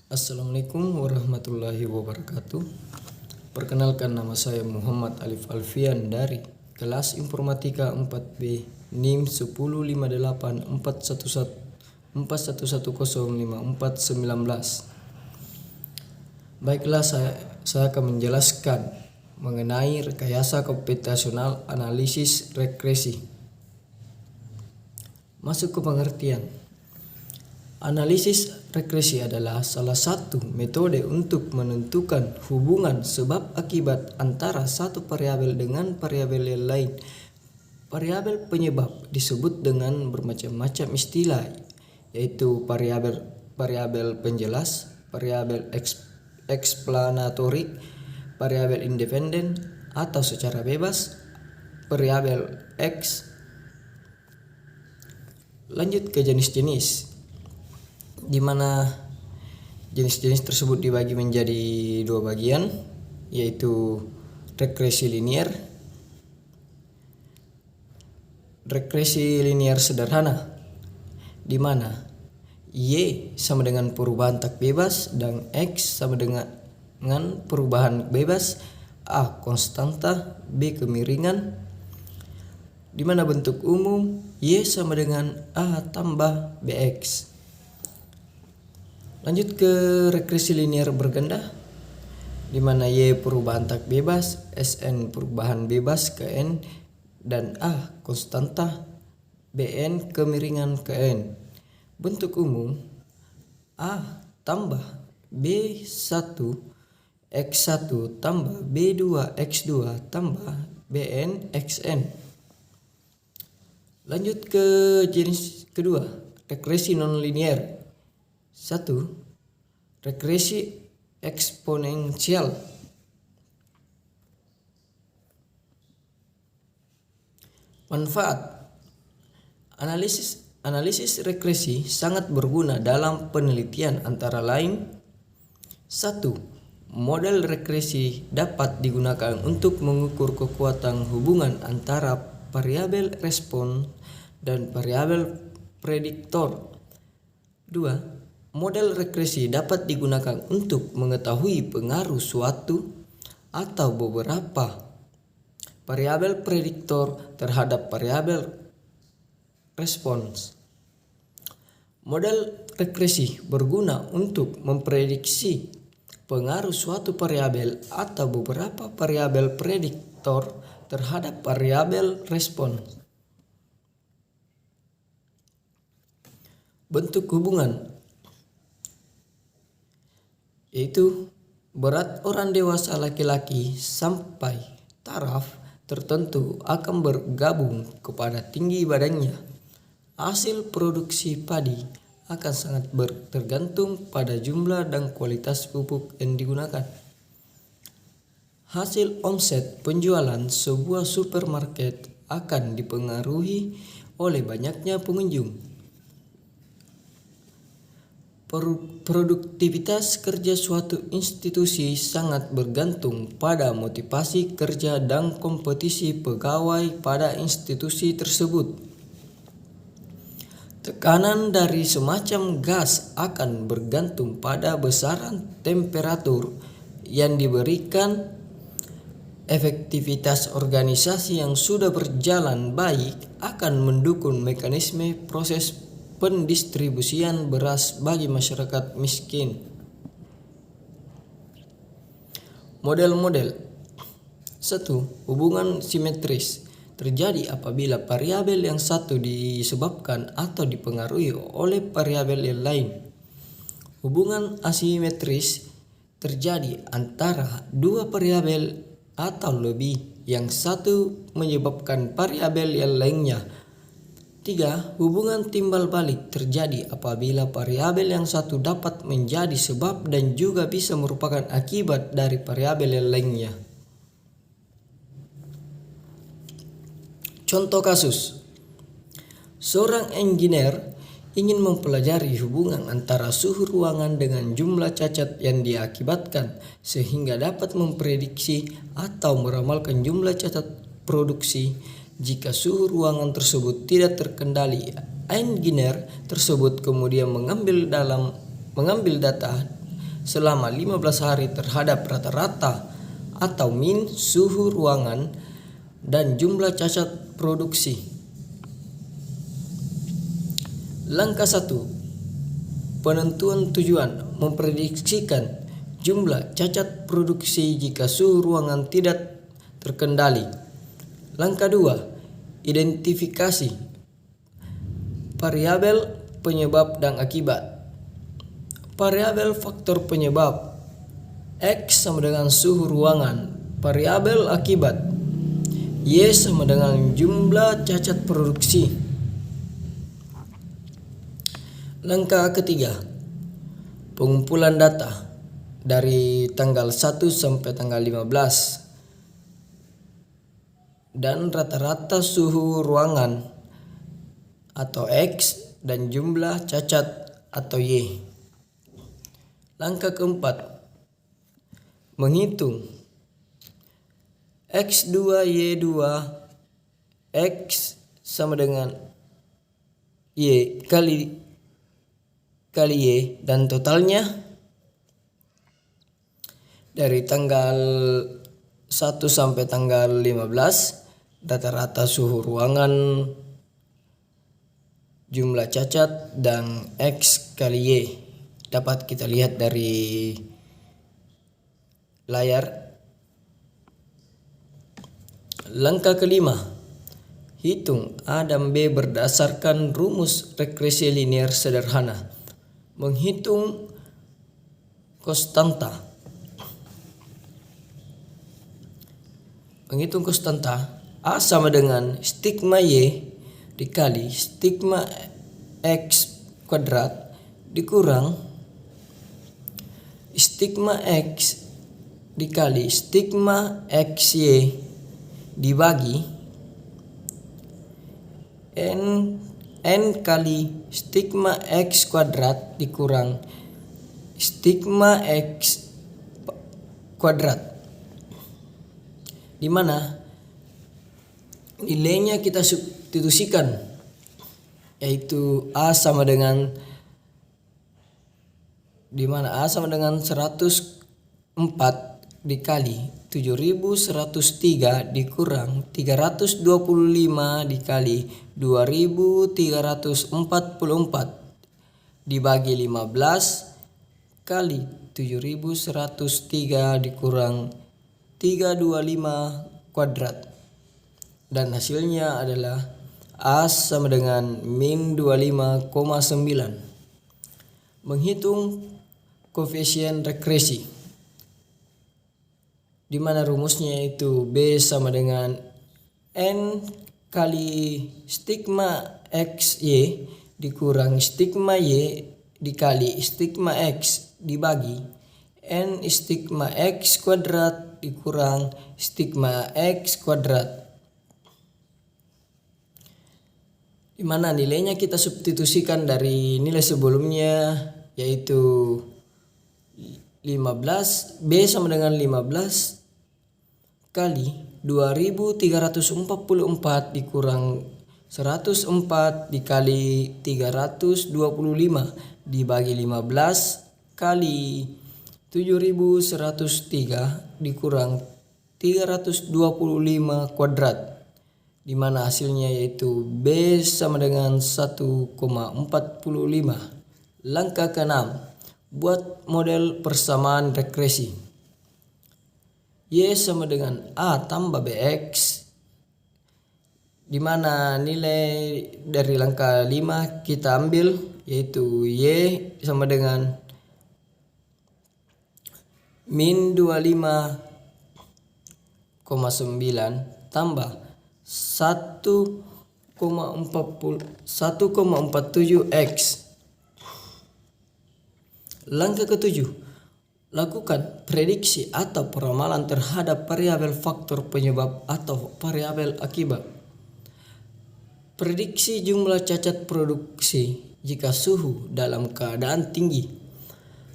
Assalamualaikum warahmatullahi wabarakatuh. Perkenalkan, nama saya Muhammad Alif Alfian dari kelas Informatika 4B NIM 105841141105419. Baiklah, saya akan menjelaskan mengenai rekayasa komputasional analisis regresi. Masuk ke pengertian. Analisis regresi adalah salah satu metode untuk menentukan hubungan sebab akibat antara satu variabel dengan variabel yang lain. Variabel penyebab disebut dengan bermacam-macam istilah, yaitu variabel penjelas, variabel explanatory, variabel independen atau secara bebas, variabel X. Lanjut ke jenis-jenis, di mana jenis-jenis tersebut dibagi menjadi dua bagian, yaitu regresi linear sederhana, di mana Y sama dengan perubahan tak bebas dan X sama dengan perubahan bebas, A konstanta, B kemiringan, di mana bentuk umum Y sama dengan A tambah BX. Lanjut ke regresi linear berganda, di mana Y perubahan tak bebas, Sn perubahan bebas ke N, dan A konstanta, Bn kemiringan ke N. Bentuk umum A tambah B1 X1 tambah B2 X2 tambah Bn Xn. Lanjut ke jenis kedua, regresi nonlinear. 1. Regresi eksponensial. Manfaat. Analisis regresi sangat berguna dalam penelitian, antara lain: 1. Model regresi dapat digunakan untuk mengukur kekuatan hubungan antara variabel respon dan variabel prediktor. 2. Model regresi dapat digunakan untuk mengetahui pengaruh suatu atau beberapa variabel prediktor terhadap variabel respons. Model regresi berguna untuk memprediksi pengaruh suatu variabel atau beberapa variabel prediktor terhadap variabel respons. Bentuk hubungan, yaitu berat orang dewasa laki-laki sampai taraf tertentu akan bergabung kepada tinggi badannya. Hasil produksi padi akan sangat tergantung pada jumlah dan kualitas pupuk yang digunakan. Hasil omset penjualan sebuah supermarket akan dipengaruhi oleh banyaknya pengunjung. Produktivitas kerja suatu institusi sangat bergantung pada motivasi kerja dan kompetisi pegawai pada institusi tersebut. Tekanan dari semacam gas akan bergantung pada besaran temperatur yang diberikan. Efektivitas organisasi yang sudah berjalan baik akan mendukung mekanisme proses pendistribusian beras bagi masyarakat miskin. Model-model. 1. Hubungan simetris terjadi apabila variabel yang satu disebabkan atau dipengaruhi oleh variabel yang lain. Hubungan asimetris terjadi antara dua variabel atau lebih, yang satu menyebabkan variabel yang lainnya. 3. Hubungan timbal balik terjadi apabila variabel yang satu dapat menjadi sebab dan juga bisa merupakan akibat dari variabel yang lainnya. Contoh kasus: seorang engineer ingin mempelajari hubungan antara suhu ruangan dengan jumlah cacat yang diakibatkan, sehingga dapat memprediksi atau meramalkan jumlah cacat produksi. Jika suhu ruangan tersebut tidak terkendali, engineer tersebut kemudian mengambil data selama 15 hari terhadap rata-rata atau min suhu ruangan dan jumlah cacat produksi. Langkah 1. Penentuan tujuan: memprediksikan jumlah cacat produksi jika suhu ruangan tidak terkendali. Langkah 2. Identifikasi variabel penyebab dan akibat. Variabel faktor penyebab X sama dengan suhu ruangan. Variabel akibat Y sama dengan jumlah cacat produksi. Langkah ketiga, pengumpulan data dari tanggal 1 sampai tanggal 15 dan rata-rata suhu ruangan atau X dan jumlah cacat atau Y. Langkah keempat, menghitung X2 Y2 X sama dengan Y kali Y dan totalnya dari tanggal 1 sampai tanggal 15, rata-rata suhu ruangan, jumlah cacat, dan X kali Y. Dapat kita lihat dari layar. Langkah kelima, hitung A dan B berdasarkan rumus regresi linear sederhana. Menghitung konstanta. Menghitung konstanta A sama dengan stigma Y dikali stigma X kuadrat dikurang stigma X dikali stigma XY dibagi N kali stigma X kuadrat dikurang stigma X kuadrat, di mana nilainya kita substitusikan, yaitu A sama dengan 104 dikali 7103 dikurang 325 dikali 2344 dibagi 15 kali 7103 dikurang 325 kuadrat, dan hasilnya adalah A sama dengan min 25,9. Menghitung koefisien regresi, di mana rumusnya itu B sama dengan N kali stigma XY dikurang stigma Y dikali stigma X dibagi N stigma X kuadrat dikurang stigma X kuadrat, di mana nilainya kita substitusikan dari nilai sebelumnya, yaitu 15, B sama dengan 15 kali 2344 dikurang 104 dikali 325 dibagi 15 kali 7103 dikurang 325 kuadrat, di mana hasilnya yaitu B sama dengan 1,45. Langkah ke-6, buat model persamaan regresi. Y sama dengan A tambah BX, di mana nilai dari langkah 5 kita ambil, yaitu Y sama dengan min 25,9 tambah 1,47 X. Langkah ke-7, lakukan prediksi atau peramalan terhadap variabel faktor penyebab atau variabel akibat. Prediksi jumlah cacat produksi jika suhu dalam keadaan tinggi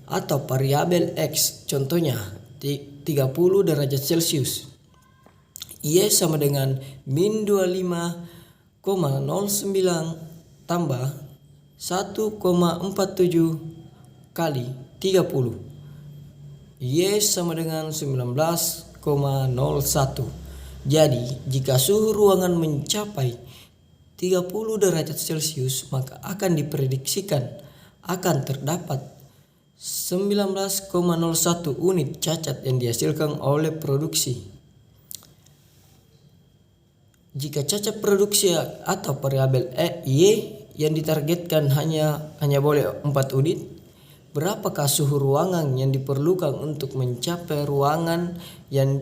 atau variabel X, contohnya 30 derajat Celcius. Y sama dengan min 25,09 tambah 1,47 kali 30 Y sama dengan 19,01. Jadi, jika suhu ruangan mencapai 30 derajat Celcius, maka akan diprediksikan akan terdapat 19,01 unit cacat yang dihasilkan oleh produksi. Jika cacat produksi atau variabel Y yang ditargetkan hanya boleh 4 unit, berapakah suhu ruangan yang diperlukan untuk mencapai ruangan yang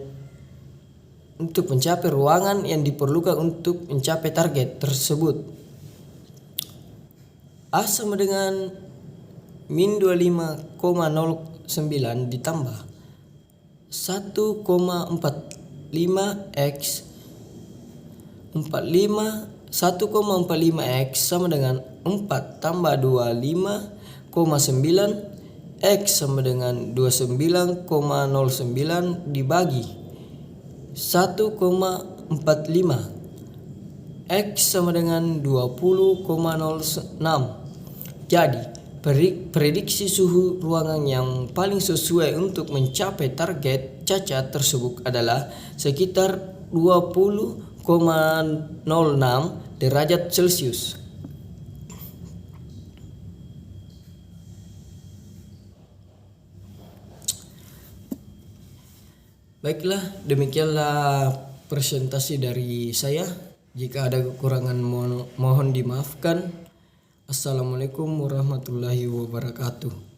diperlukan untuk mencapai target tersebut? A sama dengan min 25,09 ditambah 1,45x 1,45x sama dengan 4 tambah 25,9 x sama dengan 29,09 dibagi 1,45 x sama dengan 20,06. Jadi, prediksi suhu ruangan yang paling sesuai untuk mencapai target cacat tersebut adalah sekitar 20,06 derajat Celcius. Baiklah, demikianlah presentasi dari saya. Jika ada kekurangan mohon dimaafkan. Assalamualaikum warahmatullahi wabarakatuh.